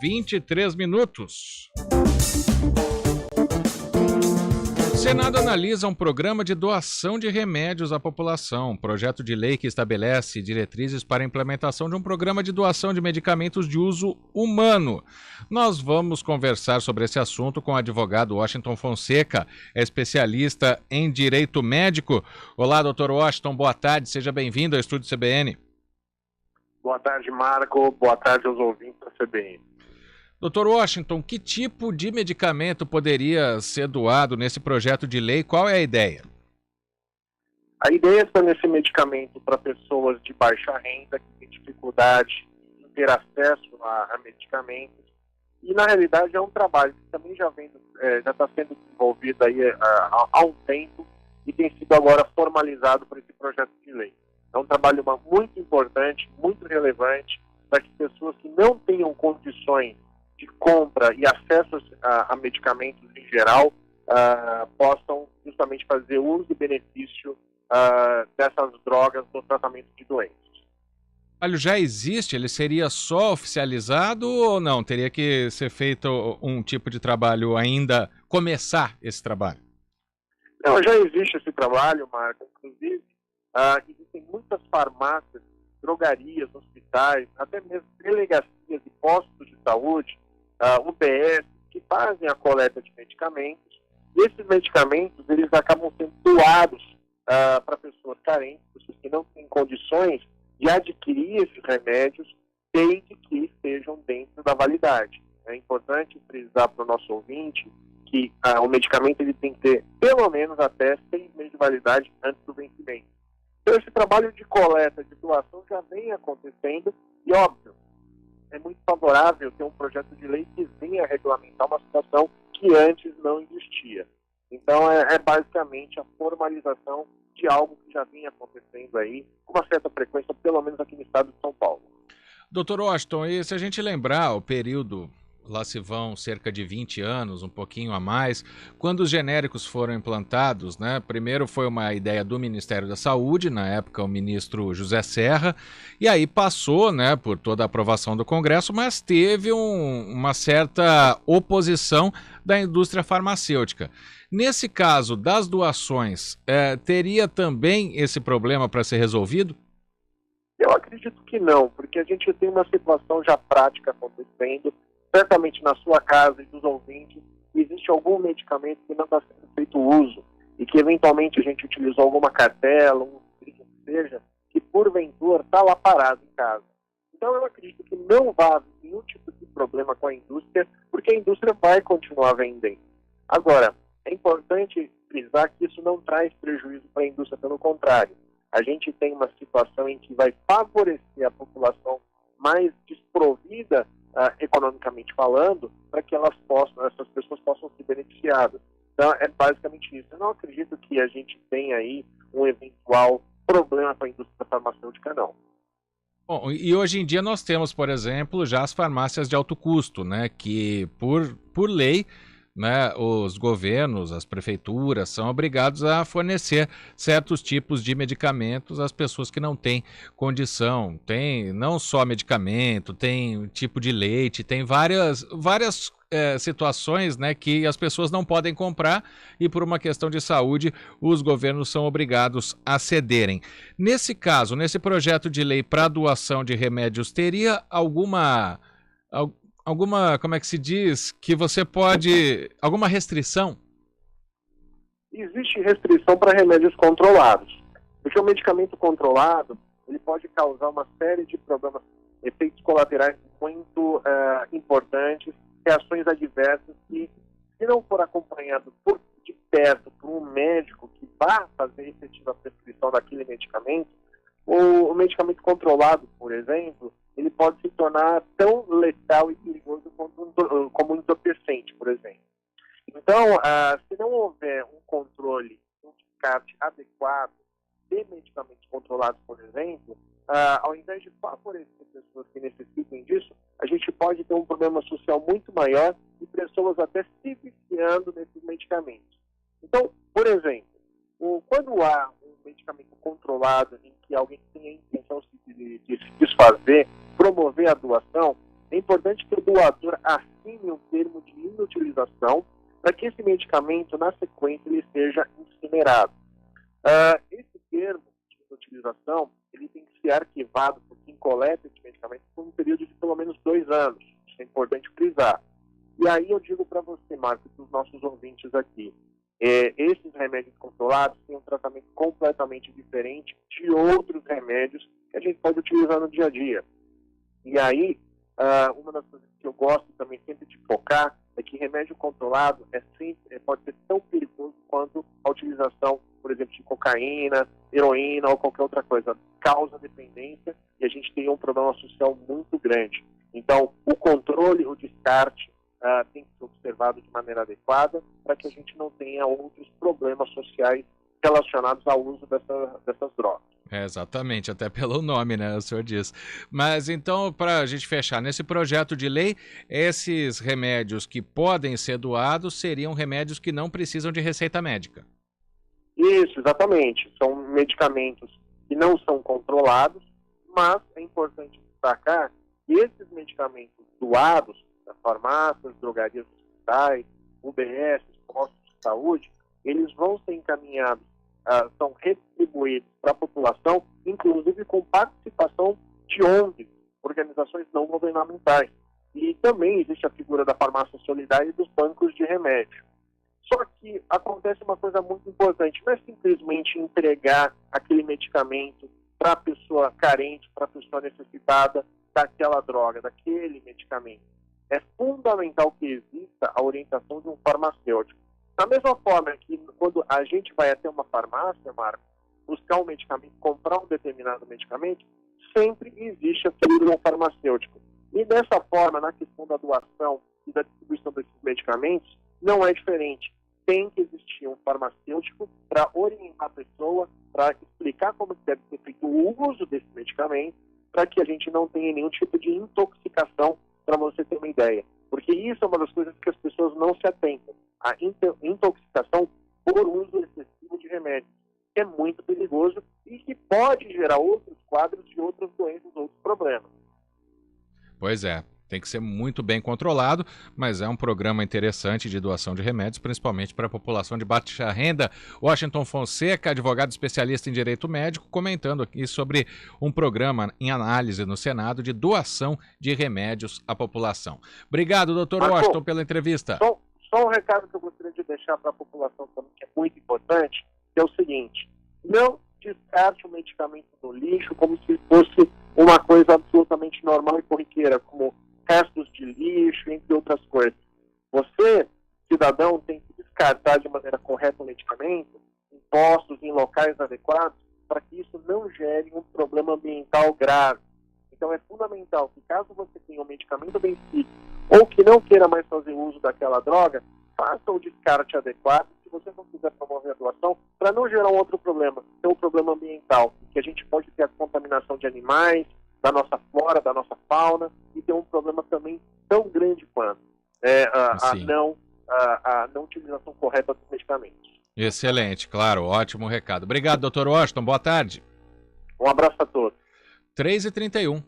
23 minutos. O Senado analisa um programa de doação de remédios à população. Um projeto de lei que estabelece diretrizes para a implementação de um programa de doação de medicamentos de uso humano. Nós vamos conversar sobre esse assunto com o advogado Washington Fonseca, especialista em direito médico. Olá, doutor Washington, boa tarde, seja bem-vindo ao Estúdio CBN. Boa tarde, Marco. Boa tarde aos ouvintes da CBN. Doutor Washington, que tipo de medicamento poderia ser doado nesse projeto de lei? Qual é a ideia? A ideia é fornecer medicamento para pessoas de baixa renda, que têm dificuldade em ter acesso a medicamentos. E, na realidade, é um trabalho que também já está sendo desenvolvido aí, há um tempo e tem sido agora formalizado por esse projeto de lei. É um trabalho muito importante, muito relevante, para que pessoas que não tenham condições de compra e acesso a medicamentos em geral possam justamente fazer uso e benefício dessas drogas no tratamento de doenças. O já existe? Ele seria só oficializado ou não? Teria que ser feito um tipo de trabalho ainda, começar esse trabalho? Não, já existe esse trabalho, Marco. Inclusive, existem muitas farmácias, drogarias, hospitais, até mesmo delegacias e postos de saúde, UBS, que fazem a coleta de medicamentos. E esses medicamentos, eles acabam sendo doados para pessoas carentes, pessoas que não têm condições de adquirir esses remédios, desde que estejam dentro da validade. É importante frisar para o nosso ouvinte que o medicamento ele tem que ter pelo menos até 6 meses de validade antes do vencimento. Então, esse trabalho de coleta, de doação já vem acontecendo e, óbvio, é muito favorável ter um projeto de lei que venha regulamentar uma situação que antes não existia. Então, é basicamente a formalização de algo que já vinha acontecendo aí, com uma certa frequência, pelo menos aqui no estado de São Paulo. Doutor Washington, e se a gente lembrar o período, lá se vão cerca de 20 anos, um pouquinho a mais, quando os genéricos foram implantados, né? Primeiro foi uma ideia do Ministério da Saúde, na época o ministro José Serra, e aí passou, né, por toda a aprovação do Congresso, mas teve uma certa oposição da indústria farmacêutica. Nesse caso das doações, teria também esse problema para ser resolvido? Eu acredito que não, porque a gente tem uma situação já prática acontecendo, certamente na sua casa e dos ouvintes, existe algum medicamento que não está sendo feito uso e que eventualmente a gente utilizou alguma cartela, que seja, que porventura está lá parado em casa. Então eu acredito que não vai haver nenhum tipo de problema com a indústria, porque a indústria vai continuar vendendo. Agora, é importante frisar que isso não traz prejuízo para a indústria, pelo contrário. A gente tem uma situação em que vai favorecer a população mais desprovida economicamente falando, para que essas pessoas possam ser beneficiadas. Então, é basicamente isso. Eu não acredito que a gente tenha aí um eventual problema com a indústria farmacêutica, não. Bom, e hoje em dia nós temos, por exemplo, já as farmácias de alto custo, né, que por lei, né, os governos, as prefeituras são obrigados a fornecer certos tipos de medicamentos às pessoas que não têm condição. Tem não só medicamento, tem tipo de leite, tem várias situações, né, que as pessoas não podem comprar e por uma questão de saúde os governos são obrigados a cederem. Nesse caso, nesse projeto de lei para doação de remédios, teria alguma, como é que se diz, que você pode, alguma restrição? Existe restrição para remédios controlados, porque o medicamento controlado, ele pode causar uma série de problemas, efeitos colaterais muito importantes, reações adversas que, se não for acompanhado de perto por um médico que vá fazer efetiva prescrição daquele medicamento, o medicamento controlado, por exemplo, ele pode se tornar tão letal e perigoso como um entorpecente, por exemplo. Então, se não houver um controle, um descarte adequado de medicamentos controlados, por exemplo, ao invés de favorecer pessoas que necessitem disso, a gente pode ter um problema social muito maior e pessoas até se viciando nesses medicamentos. Então, por exemplo, quando há um medicamento controlado em que alguém tem a intenção de se desfazer, promover a doação, é importante que o doador assine um termo de inutilização para que esse medicamento, na sequência, ele seja incinerado. Esse termo de inutilização, ele tem que ser arquivado por quem coleta esse medicamento por um período de pelo menos 2 anos. Isso é importante frisar. E aí eu digo para você, Marcos, e para os nossos ouvintes aqui, esses remédios controlados têm um tratamento completamente diferente de outros remédios que a gente pode utilizar no dia a dia. E aí, uma das coisas que eu gosto também sempre de focar é que remédio controlado pode ser tão perigoso quanto a utilização, por exemplo, de cocaína, heroína ou qualquer outra coisa. Causa dependência e a gente tem um problema social muito grande. Então, o controle, o descarte, tem que ser observado de maneira adequada para que a gente não tenha outros problemas sociais relacionados ao uso dessas drogas. Exatamente, até pelo nome, né, o senhor diz. Mas então, para a gente fechar, nesse projeto de lei, esses remédios que podem ser doados seriam remédios que não precisam de receita médica. Isso, exatamente. São medicamentos que não são controlados, mas é importante destacar que esses medicamentos doados das farmácias, drogarias hospitais, UBS, postos de saúde, eles vão ser encaminhados, são retribuídos para a população, inclusive com participação de ONGs, organizações não governamentais. E também existe a figura da farmácia solidária e dos bancos de remédio. Só que acontece uma coisa muito importante, não é simplesmente entregar aquele medicamento para a pessoa carente, para a pessoa necessitada daquela droga, daquele medicamento. É fundamental que exista a orientação de um farmacêutico. Da mesma forma que quando a gente vai até uma farmácia, Marco, buscar um medicamento, comprar um determinado medicamento, sempre existe a figura de um farmacêutico. E dessa forma, na questão da doação e da distribuição desses medicamentos, não é diferente. Tem que existir um farmacêutico para orientar a pessoa, para explicar como deve ser feito o uso desse medicamento, para que a gente não tenha nenhum tipo de intoxicação, para você ter uma ideia. Porque isso é uma das coisas que as pessoas não se atentam. A intoxicação por uso excessivo de remédios. É muito perigoso e que pode gerar outros quadros de outras doenças, outros problemas. Pois é. Tem que ser muito bem controlado, mas é um programa interessante de doação de remédios, principalmente para a população de baixa renda. Washington Fonseca, advogado especialista em direito médico, comentando aqui sobre um programa em análise no Senado de doação de remédios à população. Obrigado, doutor Washington, pela entrevista. Só um recado que eu gostaria de deixar para a população também, que é muito importante, que é o seguinte: não descarte o medicamento no lixo como se fosse uma coisa absolutamente normal e corriqueira, como restos de lixo, entre outras coisas. Você, cidadão, tem que descartar de maneira correta o medicamento em postos, em locais adequados, para que isso não gere um problema ambiental grave. Então é fundamental que, caso você tenha um medicamento vencido ou que não queira mais fazer uso daquela droga, faça o descarte adequado, se você não quiser promover a doação, para não gerar um outro problema, que é um problema ambiental, que a gente pode ter a contaminação de animais, da nossa flora, da nossa fauna, e ter um problema também tão grande quanto a não utilização correta dos medicamentos. Excelente, claro, ótimo recado. Obrigado, doutor Washington, boa tarde. Um abraço a todos. 3h31.